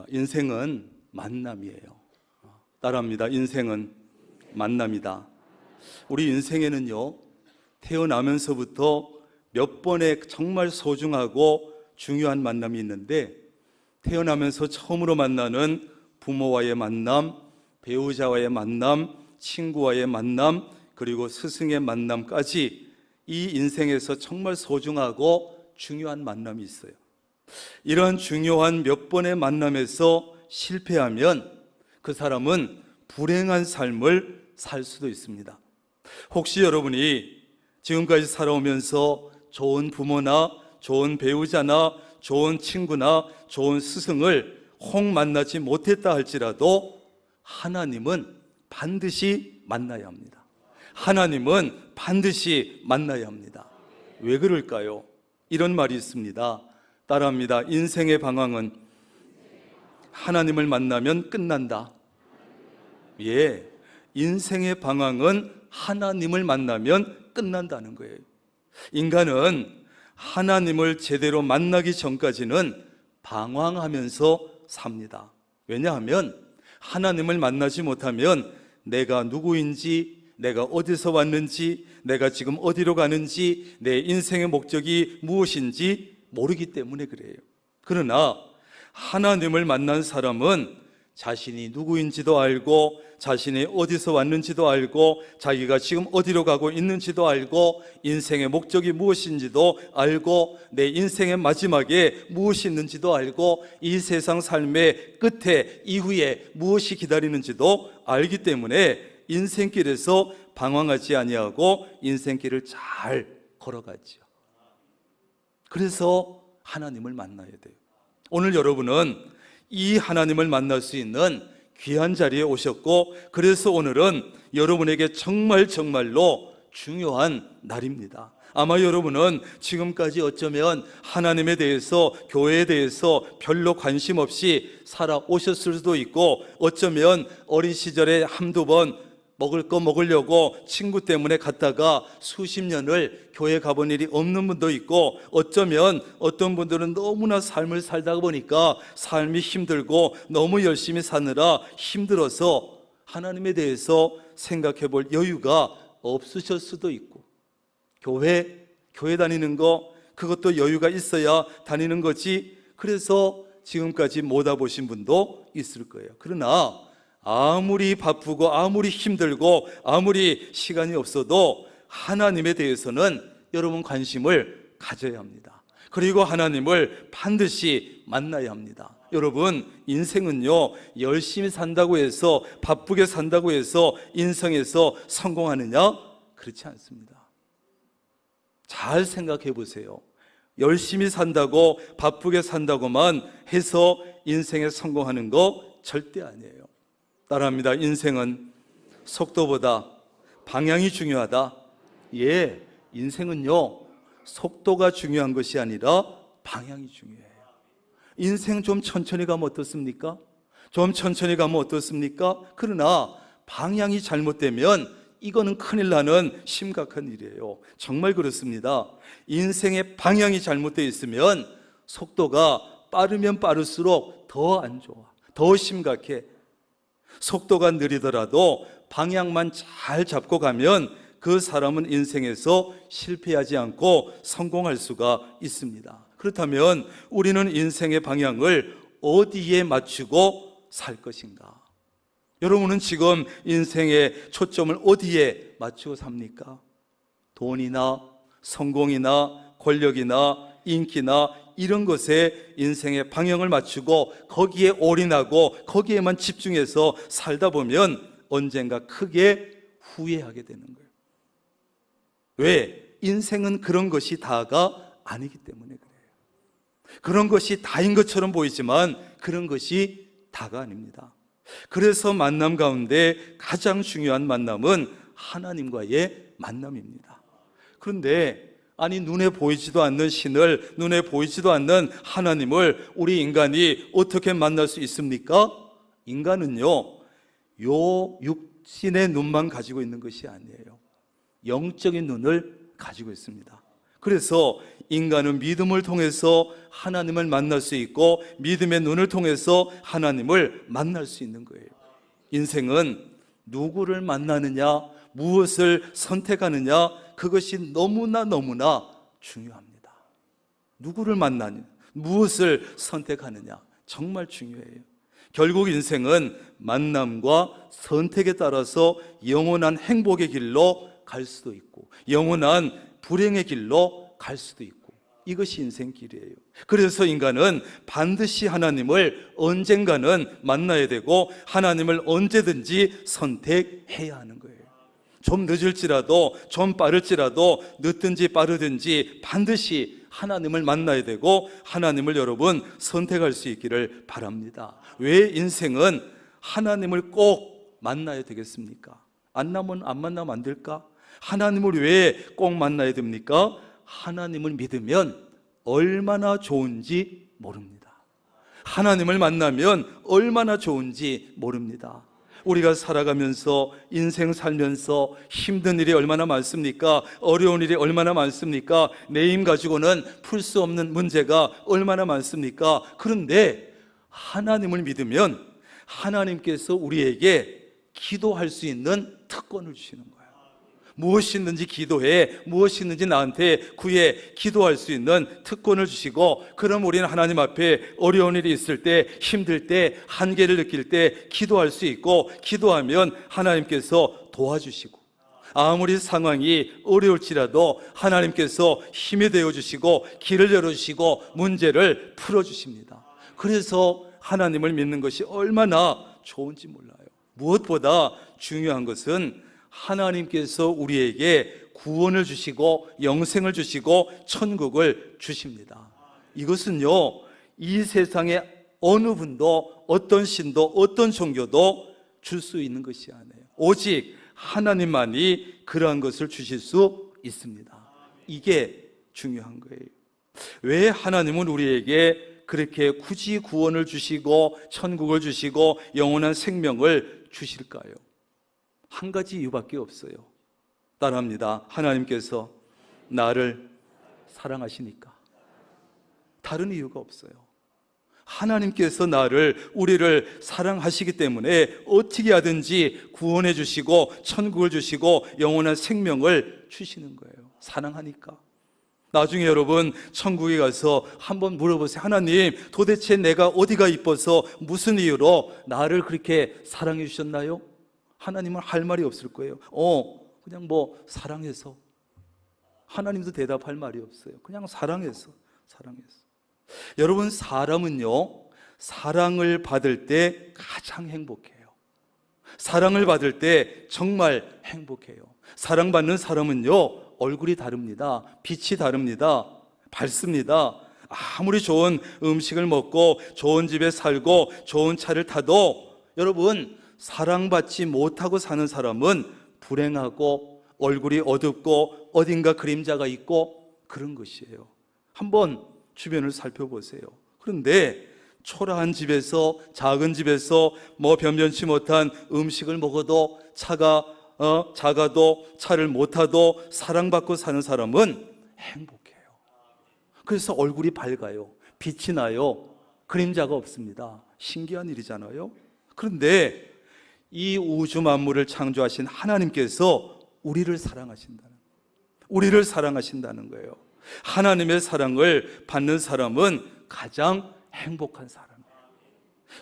인생은 만남이에요. 따라합니다. 인생은 만남이다. 우리 인생에는요, 태어나면서부터 몇 번의 정말 소중하고 중요한 만남이 있는데, 태어나면서 처음으로 만나는 부모와의 만남, 배우자와의 만남, 친구와의 만남, 그리고 스승의 만남까지 이 인생에서 정말 소중하고 중요한 만남이 있어요. 이런 중요한 몇 번의 만남에서 실패하면 그 사람은 불행한 삶을 살 수도 있습니다. 혹시 여러분이 지금까지 살아오면서 좋은 부모나 좋은 배우자나 좋은 친구나 좋은 스승을 혹 만나지 못했다 할지라도 하나님은 반드시 만나야 합니다. 하나님은 반드시 만나야 합니다. 왜 그럴까요? 이런 말이 있습니다. 따라합니다. 인생의 방황은 하나님을 만나면 끝난다. 예, 인생의 방황은 하나님을 만나면 끝난다는 거예요. 인간은 하나님을 제대로 만나기 전까지는 방황하면서 삽니다. 왜냐하면 하나님을 만나지 못하면 내가 누구인지, 내가 어디서 왔는지, 내가 지금 어디로 가는지, 내 인생의 목적이 무엇인지 모르기 때문에 그래요. 그러나 하나님을 만난 사람은 자신이 누구인지도 알고, 자신이 어디서 왔는지도 알고, 자기가 지금 어디로 가고 있는지도 알고, 인생의 목적이 무엇인지도 알고, 내 인생의 마지막에 무엇이 있는지도 알고, 이 세상 삶의 끝에 이후에 무엇이 기다리는지도 알기 때문에 인생길에서 방황하지 아니하고 인생길을 잘 걸어가죠. 그래서 하나님을 만나야 돼요. 오늘 여러분은 이 하나님을 만날 수 있는 귀한 자리에 오셨고, 그래서 오늘은 여러분에게 정말로 중요한 날입니다. 아마 여러분은 지금까지 어쩌면 하나님에 대해서, 교회에 대해서 별로 관심 없이 살아오셨을 수도 있고, 어쩌면 어린 시절에 한두 번 먹을 거 먹으려고 친구 때문에 갔다가 수십 년을 교회 가본 일이 없는 분도 있고, 어쩌면 어떤 분들은 너무나 삶을 살다 보니까 삶이 힘들고 너무 열심히 사느라 힘들어서 하나님에 대해서 생각해 볼 여유가 없으실 수도 있고, 교회 다니는 거, 그것도 여유가 있어야 다니는 거지, 그래서 지금까지 못 와보신 분도 있을 거예요. 그러나 아무리 바쁘고 아무리 힘들고 아무리 시간이 없어도 하나님에 대해서는 여러분 관심을 가져야 합니다. 그리고 하나님을 반드시 만나야 합니다. 여러분, 인생은요, 열심히 산다고 해서, 바쁘게 산다고 해서 인생에서 성공하느냐? 그렇지 않습니다. 잘 생각해 보세요. 열심히 산다고, 바쁘게 산다고만 해서 인생에 성공하는 거 절대 아니에요. 따라합니다. 인생은 속도보다 방향이 중요하다. 예, 인생은요, 속도가 중요한 것이 아니라 방향이 중요해요. 인생 좀 천천히 가면 어떻습니까? 좀 천천히 가면 어떻습니까? 그러나 방향이 잘못되면 이거는 큰일 나는 심각한 일이에요. 정말 그렇습니다. 인생의 방향이 잘못되어 있으면 속도가 빠르면 빠를수록 더 안 좋아, 더 심각해. 속도가 느리더라도 방향만 잘 잡고 가면 그 사람은 인생에서 실패하지 않고 성공할 수가 있습니다. 그렇다면 우리는 인생의 방향을 어디에 맞추고 살 것인가? 여러분은 지금 인생의 초점을 어디에 맞추고 삽니까? 돈이나 성공이나 권력이나 인기나 이런 것에 인생의 방향을 맞추고 거기에 올인하고 거기에만 집중해서 살다 보면 언젠가 크게 후회하게 되는 거예요. 왜? 인생은 그런 것이 다가 아니기 때문에 그래요. 그런 것이 다인 것처럼 보이지만 그런 것이 다가 아닙니다. 그래서 만남 가운데 가장 중요한 만남은 하나님과의 만남입니다. 그런데 아니, 눈에 보이지도 않는 신을, 눈에 보이지도 않는 하나님을 우리 인간이 어떻게 만날 수 있습니까? 인간은요, 요 육신의 눈만 가지고 있는 것이 아니에요. 영적인 눈을 가지고 있습니다. 그래서 인간은 믿음을 통해서 하나님을 만날 수 있고 믿음의 눈을 통해서 하나님을 만날 수 있는 거예요. 인생은 누구를 만나느냐, 무엇을 선택하느냐, 그것이 너무나 중요합니다. 누구를 만나느냐, 무엇을 선택하느냐, 정말 중요해요. 결국 인생은 만남과 선택에 따라서 영원한 행복의 길로 갈 수도 있고 영원한 불행의 길로 갈 수도 있고, 이것이 인생길이에요. 그래서 인간은 반드시 하나님을 언젠가는 만나야 되고 하나님을 언제든지 선택해야 하는 거예요. 좀 늦을지라도 좀 빠를지라도 늦든지 빠르든지 반드시 하나님을 만나야 되고 하나님을 여러분 선택할 수 있기를 바랍니다. 왜 인생은 하나님을 꼭 만나야 되겠습니까? 안 만나면 안 될까? 하나님을 왜 꼭 만나야 됩니까? 하나님을 믿으면 얼마나 좋은지 모릅니다. 하나님을 만나면 얼마나 좋은지 모릅니다. 우리가 살아가면서 인생 살면서 힘든 일이 얼마나 많습니까? 어려운 일이 얼마나 많습니까? 내 힘 가지고는 풀 수 없는 문제가 얼마나 많습니까? 그런데 하나님을 믿으면 하나님께서 우리에게 기도할 수 있는 특권을 주시는 거예요. 무엇이든지 기도해, 무엇이든지 나한테 구해, 기도할 수 있는 특권을 주시고, 그럼 우리는 하나님 앞에 어려운 일이 있을 때, 힘들 때, 한계를 느낄 때 기도할 수 있고, 기도하면 하나님께서 도와주시고, 아무리 상황이 어려울지라도 하나님께서 힘이 되어주시고 길을 열어주시고 문제를 풀어주십니다. 그래서 하나님을 믿는 것이 얼마나 좋은지 몰라요. 무엇보다 중요한 것은 하나님께서 우리에게 구원을 주시고 영생을 주시고 천국을 주십니다. 이것은요, 이 세상에 어느 분도 어떤 신도 어떤 종교도 줄 수 있는 것이 아니에요. 오직 하나님만이 그러한 것을 주실 수 있습니다. 이게 중요한 거예요. 왜 하나님은 우리에게 그렇게 굳이 구원을 주시고 천국을 주시고 영원한 생명을 주실까요? 한 가지 이유밖에 없어요. 따라합니다. 하나님께서 나를 사랑하시니까. 다른 이유가 없어요. 하나님께서 우리를 사랑하시기 때문에 어떻게 하든지 구원해 주시고 천국을 주시고 영원한 생명을 주시는 거예요. 사랑하니까. 나중에 여러분 천국에 가서 한번 물어보세요. 하나님, 도대체 내가 어디가 이뻐서 무슨 이유로 나를 그렇게 사랑해 주셨나요? 하나님은 할 말이 없을 거예요. 그냥 사랑해서. 하나님도 대답할 말이 없어요. 그냥 사랑해서. 여러분, 사람은요, 사랑을 받을 때 가장 행복해요. 사랑을 받을 때 정말 행복해요. 사랑받는 사람은요, 얼굴이 다릅니다. 빛이 다릅니다. 밝습니다. 아무리 좋은 음식을 먹고 좋은 집에 살고 좋은 차를 타도 여러분, 사랑받지 못하고 사는 사람은 불행하고 얼굴이 어둡고 어딘가 그림자가 있고 그런 것이에요. 한번 주변을 살펴보세요. 그런데 초라한 집에서, 작은 집에서 변변치 못한 음식을 먹어도 작아도 차를 못 타도 사랑받고 사는 사람은 행복해요. 그래서 얼굴이 밝아요. 빛이 나요. 그림자가 없습니다. 신기한 일이잖아요. 그런데 이 우주 만물을 창조하신 하나님께서 우리를 사랑하신다는 거예요. 하나님의 사랑을 받는 사람은 가장 행복한 사람이에요.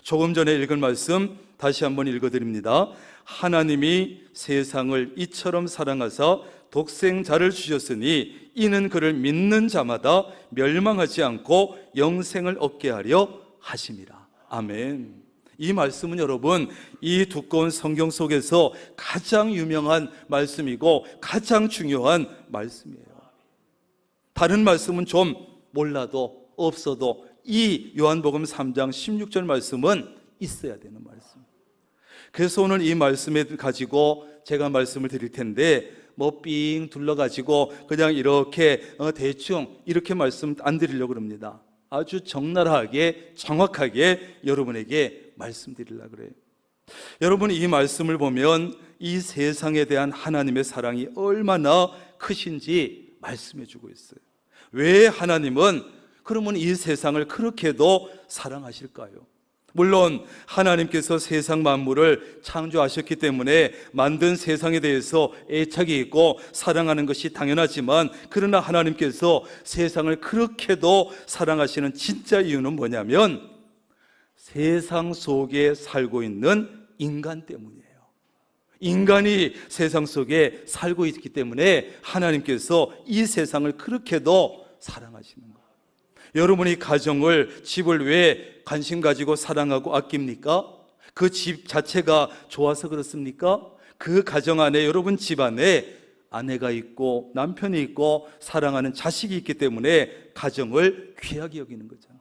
조금 전에 읽은 말씀 다시 한번 읽어드립니다. 하나님이 세상을 이처럼 사랑하사 독생자를 주셨으니 이는 그를 믿는 자마다 멸망하지 않고 영생을 얻게 하려 하심이라. 아멘. 이 말씀은 여러분, 이 두꺼운 성경 속에서 가장 유명한 말씀이고 가장 중요한 말씀이에요. 다른 말씀은 좀 몰라도 없어도 이 요한복음 3장 16절 말씀은 있어야 되는 말씀. 그래서 오늘 이 말씀을 가지고 제가 말씀을 드릴 텐데 삥 둘러가지고 그냥 이렇게 대충 이렇게 말씀 안 드리려고 합니다. 아주 적나라하게 정확하게 여러분에게 말씀드리려고 그래요. 여러분, 이 말씀을 보면 이 세상에 대한 하나님의 사랑이 얼마나 크신지 말씀해 주고 있어요. 왜 하나님은 그러면 이 세상을 그렇게도 사랑하실까요? 물론 하나님께서 세상 만물을 창조하셨기 때문에 만든 세상에 대해서 애착이 있고 사랑하는 것이 당연하지만, 그러나 하나님께서 세상을 그렇게도 사랑하시는 진짜 이유는 뭐냐면 세상 속에 살고 있는 인간 때문이에요. 인간이 세상 속에 살고 있기 때문에 하나님께서 이 세상을 그렇게도 사랑하시는 거예요. 여러분이 가정을, 집을 왜 관심 가지고 사랑하고 아낍니까? 그 집 자체가 좋아서 그렇습니까? 그 가정 안에, 여러분 집 안에 아내가 있고 남편이 있고 사랑하는 자식이 있기 때문에 가정을 귀하게 여기는 거잖아요.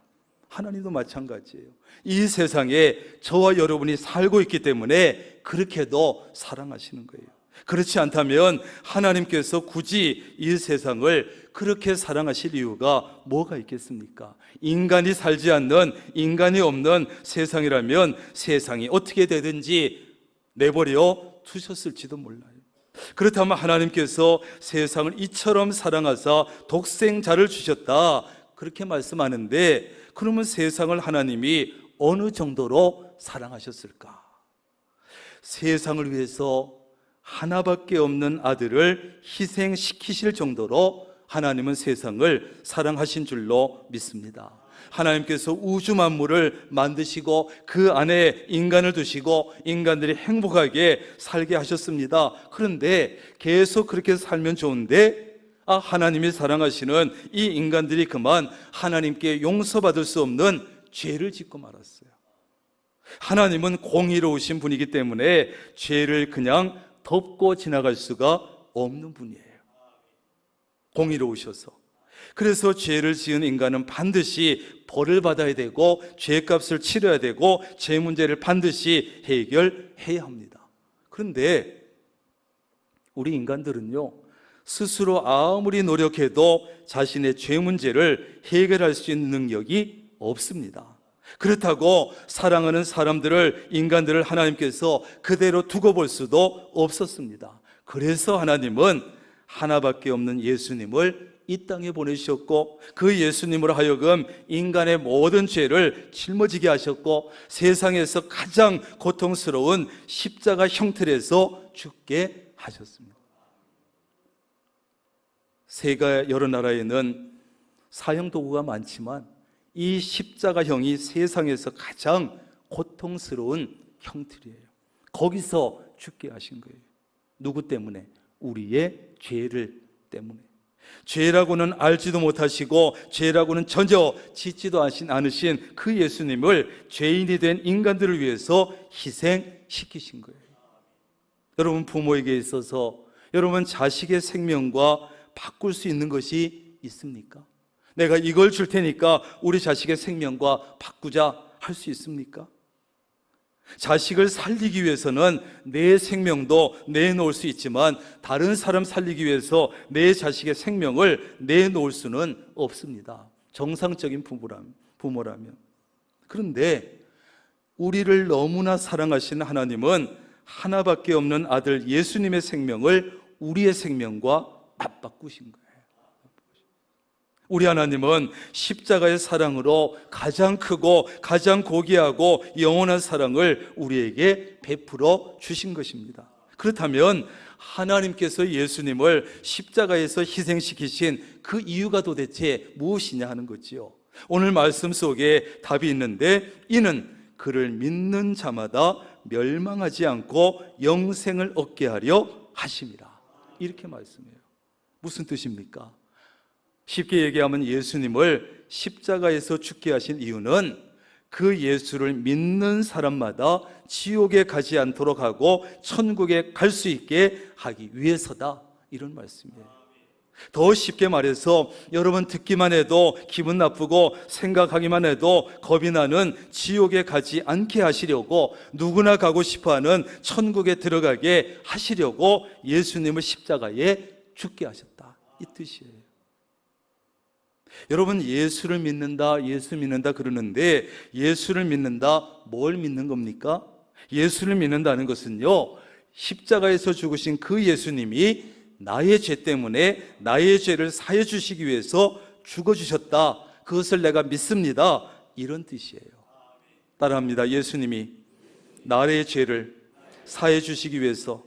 하나님도 마찬가지예요. 이 세상에 저와 여러분이 살고 있기 때문에 그렇게도 사랑하시는 거예요. 그렇지 않다면 하나님께서 굳이 이 세상을 그렇게 사랑하실 이유가 뭐가 있겠습니까? 인간이 살지 않는, 인간이 없는 세상이라면 세상이 어떻게 되든지 내버려 두셨을지도 몰라요. 그렇다면 하나님께서 세상을 이처럼 사랑하사 독생자를 주셨다, 그렇게 말씀하는데, 그러면 세상을 하나님이 어느 정도로 사랑하셨을까? 세상을 위해서 하나밖에 없는 아들을 희생시키실 정도로 하나님은 세상을 사랑하신 줄로 믿습니다. 하나님께서 우주 만물을 만드시고 그 안에 인간을 두시고 인간들이 행복하게 살게 하셨습니다. 그런데 계속 그렇게 살면 좋은데, 하나님이 사랑하시는 이 인간들이 그만 하나님께 용서받을 수 없는 죄를 짓고 말았어요. 하나님은 공의로우신 분이기 때문에 죄를 그냥 덮고 지나갈 수가 없는 분이에요. 공의로우셔서. 그래서 죄를 지은 인간은 반드시 벌을 받아야 되고 죄값을 치러야 되고 죄 문제를 반드시 해결해야 합니다. 그런데 우리 인간들은요, 스스로 아무리 노력해도 자신의 죄 문제를 해결할 수 있는 능력이 없습니다. 그렇다고 사랑하는 사람들을, 인간들을 하나님께서 그대로 두고 볼 수도 없었습니다. 그래서 하나님은 하나밖에 없는 예수님을 이 땅에 보내주셨고, 그 예수님으로 하여금 인간의 모든 죄를 짊어지게 하셨고, 세상에서 가장 고통스러운 십자가 형틀에서 죽게 하셨습니다. 세계 여러 나라에는 사형 도구가 많지만 이 십자가형이 세상에서 가장 고통스러운 형틀이에요. 거기서 죽게 하신 거예요. 누구 때문에? 우리의 죄를 때문에. 죄라고는 알지도 못하시고 죄라고는 전혀 짓지도 않으신 그 예수님을 죄인이 된 인간들을 위해서 희생시키신 거예요. 여러분, 부모에게 있어서 여러분 자식의 생명과 바꿀 수 있는 것이 있습니까? 내가 이걸 줄 테니까 우리 자식의 생명과 바꾸자 할 수 있습니까? 자식을 살리기 위해서는 내 생명도 내놓을 수 있지만 다른 사람 살리기 위해서 내 자식의 생명을 내놓을 수는 없습니다. 정상적인 부모라면. 그런데 우리를 너무나 사랑하시는 하나님은 하나밖에 없는 아들 예수님의 생명을 우리의 생명과 맞바꾸신 거예요. 우리 하나님은 십자가의 사랑으로 가장 크고 가장 고귀하고 영원한 사랑을 우리에게 베풀어 주신 것입니다. 그렇다면 하나님께서 예수님을 십자가에서 희생시키신 그 이유가 도대체 무엇이냐 하는 거지요. 오늘 말씀 속에 답이 있는데, 이는 그를 믿는 자마다 멸망하지 않고 영생을 얻게 하려 하심이라, 이렇게 말씀해요. 무슨 뜻입니까? 쉽게 얘기하면 예수님을 십자가에서 죽게 하신 이유는 그 예수를 믿는 사람마다 지옥에 가지 않도록 하고 천국에 갈 수 있게 하기 위해서다, 이런 말씀이에요. 더 쉽게 말해서 여러분 듣기만 해도 기분 나쁘고 생각하기만 해도 겁이 나는 지옥에 가지 않게 하시려고, 누구나 가고 싶어하는 천국에 들어가게 하시려고 예수님을 십자가에 죽게 하셨다, 이 뜻이에요. 여러분, 예수를 믿는다, 예수 믿는다 그러는데 예수를 믿는다, 뭘 믿는 겁니까? 예수를 믿는다는 것은요, 십자가에서 죽으신 그 예수님이 나의 죄 때문에 나의 죄를 사해 주시기 위해서 죽어주셨다. 그것을 내가 믿습니다. 이런 뜻이에요. 따라합니다. 예수님이 나의 죄를 사해 주시기 위해서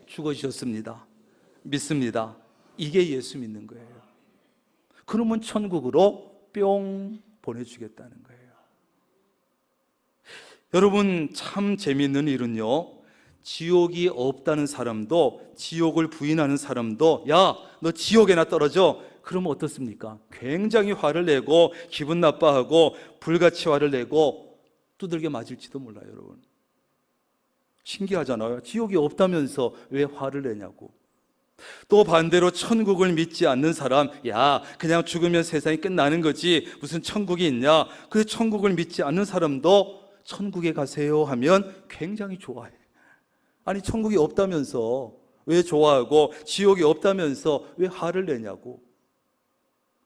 죽어주셨습니다. 믿습니다. 이게 예수 믿는 거예요. 그러면 천국으로 뿅 보내주겠다는 거예요. 여러분, 참 재미있는 일은요, 지옥이 없다는 사람도, 지옥을 부인하는 사람도 야, 너 지옥에나 떨어져. 그러면 어떻습니까? 굉장히 화를 내고 기분 나빠하고 불같이 화를 내고 두들겨 맞을지도 몰라요. 여러분, 신기하잖아요. 지옥이 없다면서 왜 화를 내냐고. 또 반대로 천국을 믿지 않는 사람, 야, 그냥 죽으면 세상이 끝나는 거지 무슨 천국이 있냐. 그래서 천국을 믿지 않는 사람도 천국에 가세요 하면 굉장히 좋아해. 아니, 천국이 없다면서 왜 좋아하고 지옥이 없다면서 왜 화를 내냐고.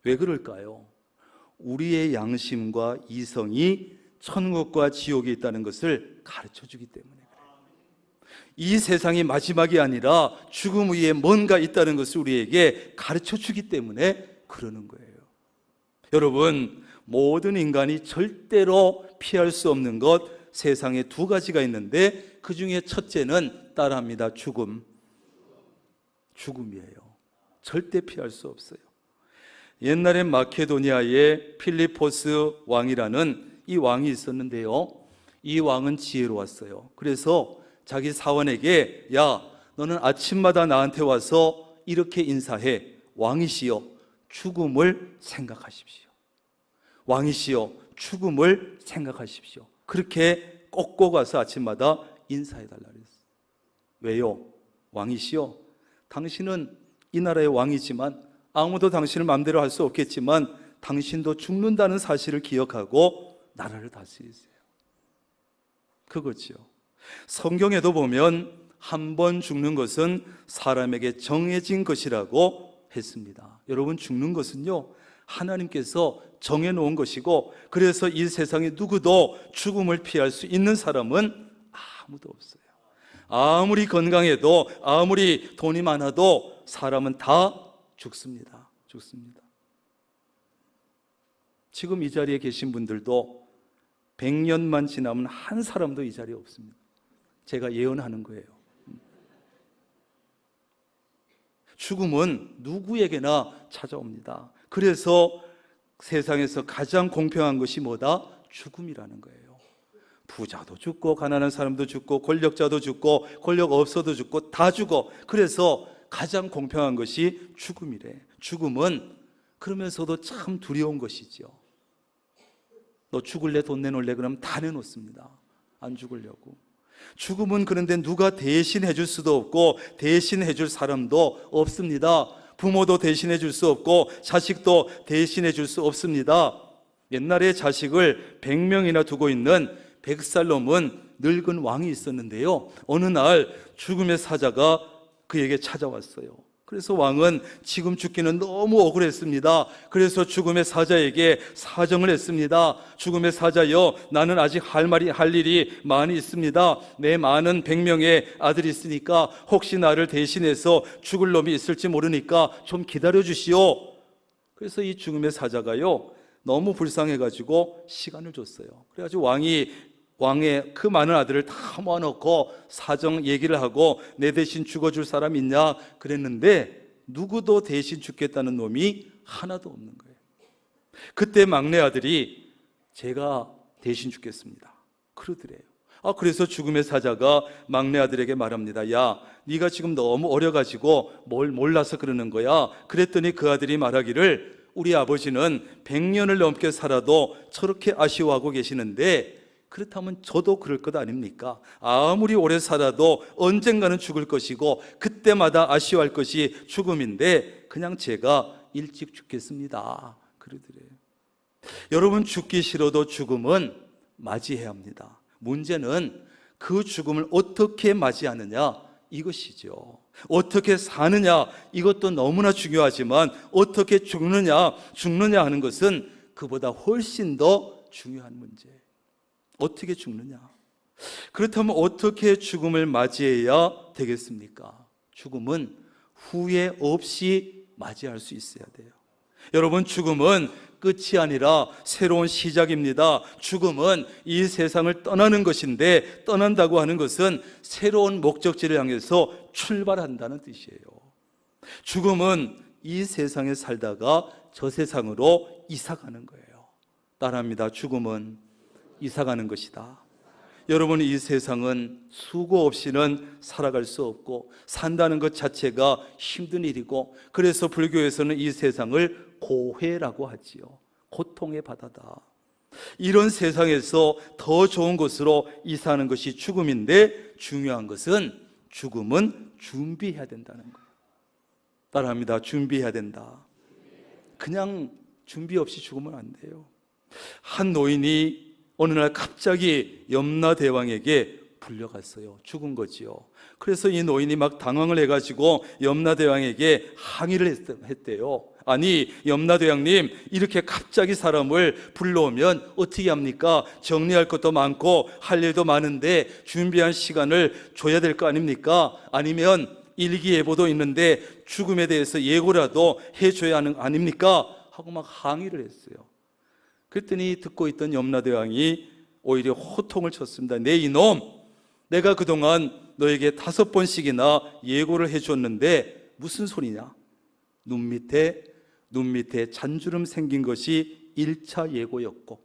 왜 그럴까요? 우리의 양심과 이성이 천국과 지옥이 있다는 것을 가르쳐 주기 때문에 그래요. 이 세상이 마지막이 아니라 죽음 위에 뭔가 있다는 것을 우리에게 가르쳐 주기 때문에 그러는 거예요. 여러분, 모든 인간이 절대로 피할 수 없는 것, 세상에 두 가지가 있는데 그 중에 첫째는 따라합니다. 죽음이에요. 절대 피할 수 없어요. 옛날에 마케도니아의 필리포스 왕이라는 이 왕이 있었는데요, 이 왕은 지혜로웠어요. 그래서 자기 사원에게, 야, 너는 아침마다 나한테 와서 이렇게 인사해. 왕이시여, 죽음을 생각하십시오. 왕이시여, 죽음을 생각하십시오. 그렇게 꼭꼭 와서 아침마다 인사해달라 그랬어요. 왜요? 왕이시여, 당신은 이 나라의 왕이지만 아무도 당신을 마음대로 할 수 없겠지만 당신도 죽는다는 사실을 기억하고 나라를 다스리세요. 그거죠. 성경에도 보면 한 번 죽는 것은 사람에게 정해진 것이라고 했습니다. 여러분, 죽는 것은요, 하나님께서 정해놓은 것이고, 그래서 이 세상에 누구도 죽음을 피할 수 있는 사람은 아무도 없어요. 아무리 건강해도 아무리 돈이 많아도 사람은 다 죽습니다. 지금 이 자리에 계신 분들도 100년만 지나면 한 사람도 이 자리에 없습니다. 제가 예언하는 거예요. 죽음은 누구에게나 찾아옵니다. 그래서 세상에서 가장 공평한 것이 뭐다? 죽음이라는 거예요. 부자도 죽고 가난한 사람도 죽고 권력자도 죽고 권력 없어도 죽고 다 죽어. 그래서 가장 공평한 것이 죽음이래. 죽음은 그러면서도 참 두려운 것이죠. 너 죽을래? 돈 내놓을래? 그러면 다 내놓습니다. 안 죽으려고. 죽음은 그런데 누가 대신해 줄 수도 없고 대신해 줄 사람도 없습니다. 부모도 대신해 줄 수 없고 자식도 대신해 줄 수 없습니다. 옛날에 자식을 100명이나 두고 있는 100살 넘은 늙은 왕이 있었는데요, 어느 날 죽음의 사자가 그에게 찾아왔어요. 그래서 왕은 지금 죽기는 너무 억울했습니다. 그래서 죽음의 사자에게 사정을 했습니다. 죽음의 사자여, 나는 아직 할 일이 많이 있습니다. 내 많은 100명의 아들이 있으니까 혹시 나를 대신해서 죽을 놈이 있을지 모르니까 좀 기다려 주시오. 그래서 이 죽음의 사자가요, 너무 불쌍해가지고 시간을 줬어요. 그래가지고 왕의 그 많은 아들을 다 모아놓고 사정 얘기를 하고 내 대신 죽어줄 사람 있냐 그랬는데 누구도 대신 죽겠다는 놈이 하나도 없는 거예요. 그때 막내 아들이 제가 대신 죽겠습니다 그러더래요. 그래서 죽음의 사자가 막내 아들에게 말합니다. 야, 네가 지금 너무 어려가지고 뭘 몰라서 그러는 거야. 그랬더니 그 아들이 말하기를, 우리 아버지는 100년을 넘게 살아도 저렇게 아쉬워하고 계시는데 그렇다면 저도 그럴 것 아닙니까? 아무리 오래 살아도 언젠가는 죽을 것이고 그때마다 아쉬워할 것이 죽음인데 그냥 제가 일찍 죽겠습니다 그러더래요. 여러분, 죽기 싫어도 죽음은 맞이해야 합니다. 문제는 그 죽음을 어떻게 맞이하느냐 이것이죠. 어떻게 사느냐 이것도 너무나 중요하지만 어떻게 죽느냐 하는 것은 그보다 훨씬 더 중요한 문제예요. 어떻게 죽느냐? 그렇다면 어떻게 죽음을 맞이해야 되겠습니까? 죽음은 후회 없이 맞이할 수 있어야 돼요. 여러분, 죽음은 끝이 아니라 새로운 시작입니다. 죽음은 이 세상을 떠나는 것인데, 떠난다고 하는 것은 새로운 목적지를 향해서 출발한다는 뜻이에요. 죽음은 이 세상에 살다가 저 세상으로 이사가는 거예요. 따라합니다. 죽음은 이사가는 것이다. 여러분, 이 세상은 수고 없이는 살아갈 수 없고 산다는 것 자체가 힘든 일이고, 그래서 불교에서는 이 세상을 고회라고 하지요. 고통의 바다다. 이런 세상에서 더 좋은 곳으로 이사하는 것이 죽음인데, 중요한 것은 죽음은 준비해야 된다는 거예요. 따라합니다. 준비해야 된다. 그냥 준비 없이 죽으면 안 돼요. 한 노인이 어느 날 갑자기 염라대왕에게 불려갔어요. 죽은 거지요. 그래서 이 노인이 막 당황을 해가지고 염라대왕에게 항의를 했대요. 아니, 염라대왕님, 이렇게 갑자기 사람을 불러오면 어떻게 합니까? 정리할 것도 많고 할 일도 많은데 준비한 시간을 줘야 될 거 아닙니까? 아니면 일기예보도 있는데 죽음에 대해서 예고라도 해줘야 하는 거 아닙니까? 하고 막 항의를 했어요. 그랬더니 듣고 있던 염라대왕이 오히려 호통을 쳤습니다. 내 이놈, 내가 그동안 너에게 5번씩이나 예고를 해줬는데 무슨 소리냐? 눈 밑에 잔주름 생긴 것이 1차 예고였고,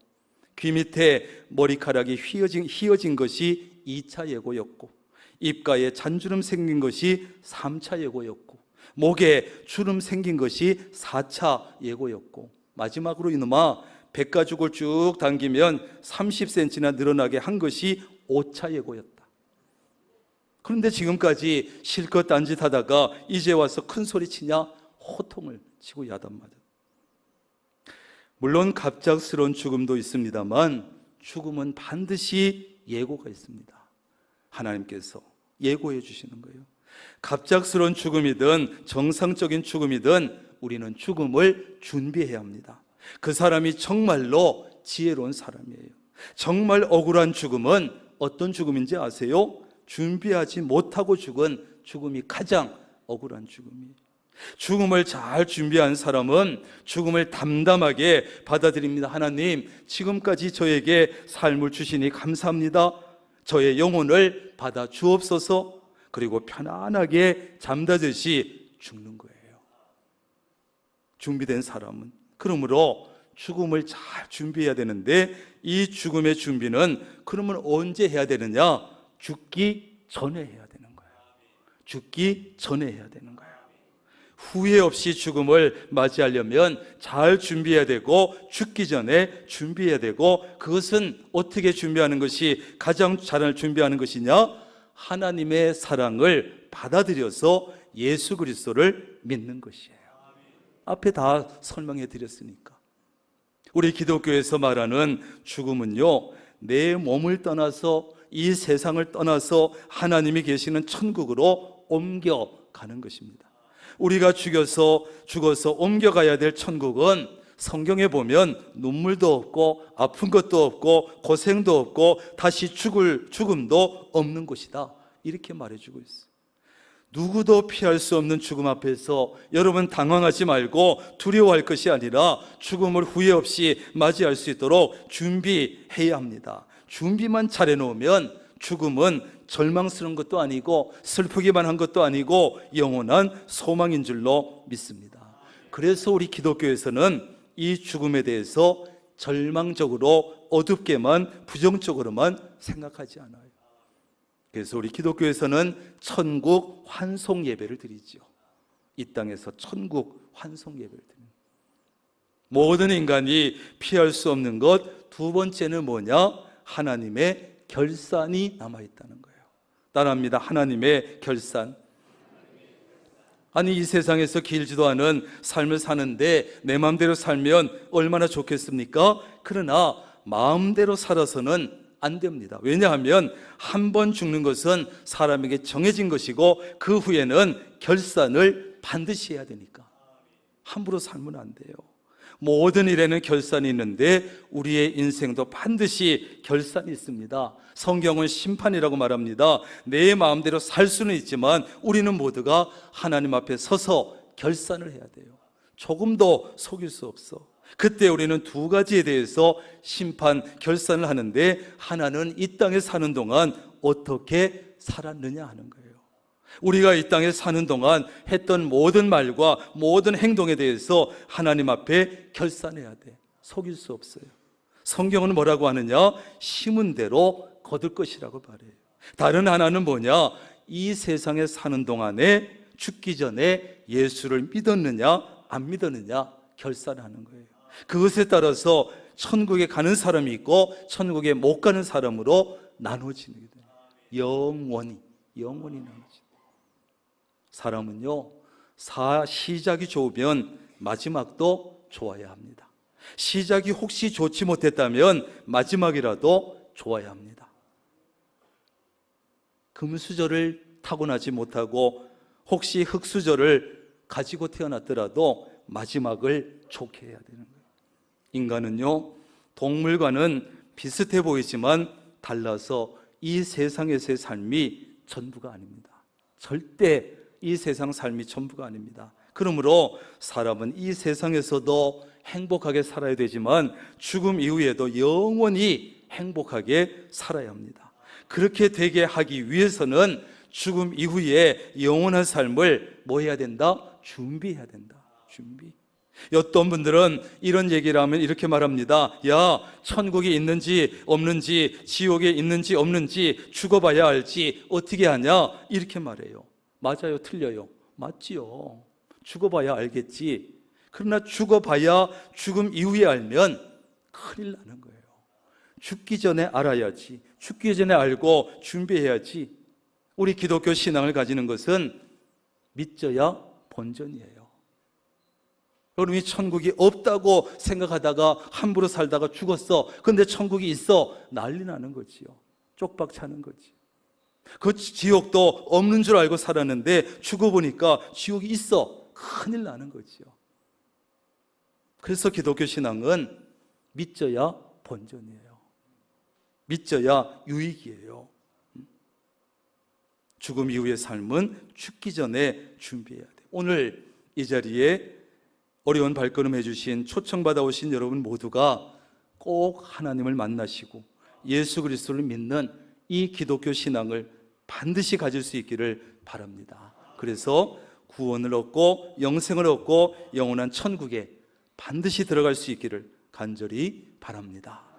귀 밑에 머리카락이 휘어진 것이 2차 예고였고, 입가에 잔주름 생긴 것이 3차 예고였고, 목에 주름 생긴 것이 4차 예고였고, 마지막으로 이놈아, 백가죽을 쭉 당기면 30cm나 늘어나게 한 것이 5차 예고였다. 그런데 지금까지 실컷 딴짓하다가 이제 와서 큰 소리 치냐? 호통을 치고 야단맞아. 물론 갑작스러운 죽음도 있습니다만 죽음은 반드시 예고가 있습니다. 하나님께서 예고해 주시는 거예요. 갑작스러운 죽음이든 정상적인 죽음이든 우리는 죽음을 준비해야 합니다. 그 사람이 정말로 지혜로운 사람이에요. 정말 억울한 죽음은 어떤 죽음인지 아세요? 준비하지 못하고 죽은 죽음이 가장 억울한 죽음이에요. 죽음을 잘 준비한 사람은 죽음을 담담하게 받아들입니다. 하나님, 지금까지 저에게 삶을 주시니 감사합니다. 저의 영혼을 받아 주옵소서. 그리고 편안하게 잠자듯이 죽는 거예요. 준비된 사람은. 그러므로 죽음을 잘 준비해야 되는데, 이 죽음의 준비는 그러면 언제 해야 되느냐? 죽기 전에 해야 되는 거예요. 죽기 전에 해야 되는 거예요. 후회 없이 죽음을 맞이하려면 잘 준비해야 되고, 죽기 전에 준비해야 되고, 그것은 어떻게 준비하는 것이 가장 잘 준비하는 것이냐? 하나님의 사랑을 받아들여서 예수 그리스도를 믿는 것이에요. 앞에 다 설명해 드렸으니까. 우리 기독교에서 말하는 죽음은요, 내 몸을 떠나서, 이 세상을 떠나서 하나님이 계시는 천국으로 옮겨가는 것입니다. 우리가 죽어서 옮겨가야 될 천국은 성경에 보면 눈물도 없고 아픈 것도 없고 고생도 없고 다시 죽음도 없는 곳이다, 이렇게 말해주고 있어요. 누구도 피할 수 없는 죽음 앞에서 여러분 당황하지 말고 두려워할 것이 아니라 죽음을 후회 없이 맞이할 수 있도록 준비해야 합니다. 준비만 잘해놓으면 죽음은 절망스러운 것도 아니고 슬프기만 한 것도 아니고 영원한 소망인 줄로 믿습니다. 그래서 우리 기독교에서는 이 죽음에 대해서 절망적으로 어둡게만 부정적으로만 생각하지 않아요. 그래서 우리 기독교에서는 천국 환송 예배를 드리죠. 이 땅에서 천국 환송 예배를 드립니다. 모든 인간이 피할 수 없는 것, 두 번째는 뭐냐? 하나님의 결산이 남아있다는 거예요. 따라합니다. 하나님의 결산. 아니, 이 세상에서 길지도 않은 삶을 사는데 내 마음대로 살면 얼마나 좋겠습니까? 그러나 마음대로 살아서는 안 됩니다. 왜냐하면 한 번 죽는 것은 사람에게 정해진 것이고 그 후에는 결산을 반드시 해야 되니까 함부로 살면 안 돼요. 모든 일에는 결산이 있는데 우리의 인생도 반드시 결산이 있습니다. 성경은 심판이라고 말합니다. 내 마음대로 살 수는 있지만 우리는 모두가 하나님 앞에 서서 결산을 해야 돼요. 조금도 속일 수 없어. 그때 우리는 두 가지에 대해서 심판, 결산을 하는데, 하나는 이 땅에 사는 동안 어떻게 살았느냐 하는 거예요. 우리가 이 땅에 사는 동안 했던 모든 말과 모든 행동에 대해서 하나님 앞에 결산해야 돼. 속일 수 없어요. 성경은 뭐라고 하느냐? 심은 대로 거둘 것이라고 말해요. 다른 하나는 뭐냐? 이 세상에 사는 동안에 죽기 전에 예수를 믿었느냐 안 믿었느냐 결산하는 거예요. 그것에 따라서 천국에 가는 사람이 있고 천국에 못 가는 사람으로 나눠지게 돼요. 영원히 나눠지는. 사람은요, 시작이 좋으면 마지막도 좋아야 합니다. 시작이 혹시 좋지 못했다면 마지막이라도 좋아야 합니다. 금수저를 타고나지 못하고 혹시 흙수저를 가지고 태어났더라도 마지막을 좋게 해야 되는 거예요. 인간은요, 동물과는 비슷해 보이지만 달라서 이 세상에서의 삶이 전부가 아닙니다. 절대 이 세상 삶이 전부가 아닙니다. 그러므로 사람은 이 세상에서도 행복하게 살아야 되지만 죽음 이후에도 영원히 행복하게 살아야 합니다. 그렇게 되게 하기 위해서는 죽음 이후에 영원한 삶을 뭐 해야 된다? 준비해야 된다. 준비. 어떤 분들은 이런 얘기를 하면 이렇게 말합니다. 야, 천국이 있는지 없는지, 지옥에 있는지 없는지 죽어봐야 알지 어떻게 하냐? 이렇게 말해요. 맞아요? 틀려요? 맞지요. 죽어봐야 알겠지. 그러나 죽어봐야 죽음 이후에 알면 큰일 나는 거예요. 죽기 전에 알아야지. 죽기 전에 알고 준비해야지. 우리 기독교 신앙을 가지는 것은 믿져야 본전이에요. 여러분이 천국이 없다고 생각하다가 함부로 살다가 죽었어. 그런데 천국이 있어. 난리 나는 거지요. 쪽박 차는 거지. 그 지옥도 없는 줄 알고 살았는데 죽어보니까 지옥이 있어. 큰일 나는 거지요. 그래서 기독교 신앙은 믿져야 본전이에요. 믿져야 유익이에요. 죽음 이후의 삶은 죽기 전에 준비해야 돼요. 오늘 이 자리에 어려운 발걸음 해주신 초청받아 오신 여러분 모두가 꼭 하나님을 만나시고 예수 그리스도를 믿는 이 기독교 신앙을 반드시 가질 수 있기를 바랍니다. 그래서 구원을 얻고 영생을 얻고 영원한 천국에 반드시 들어갈 수 있기를 간절히 바랍니다.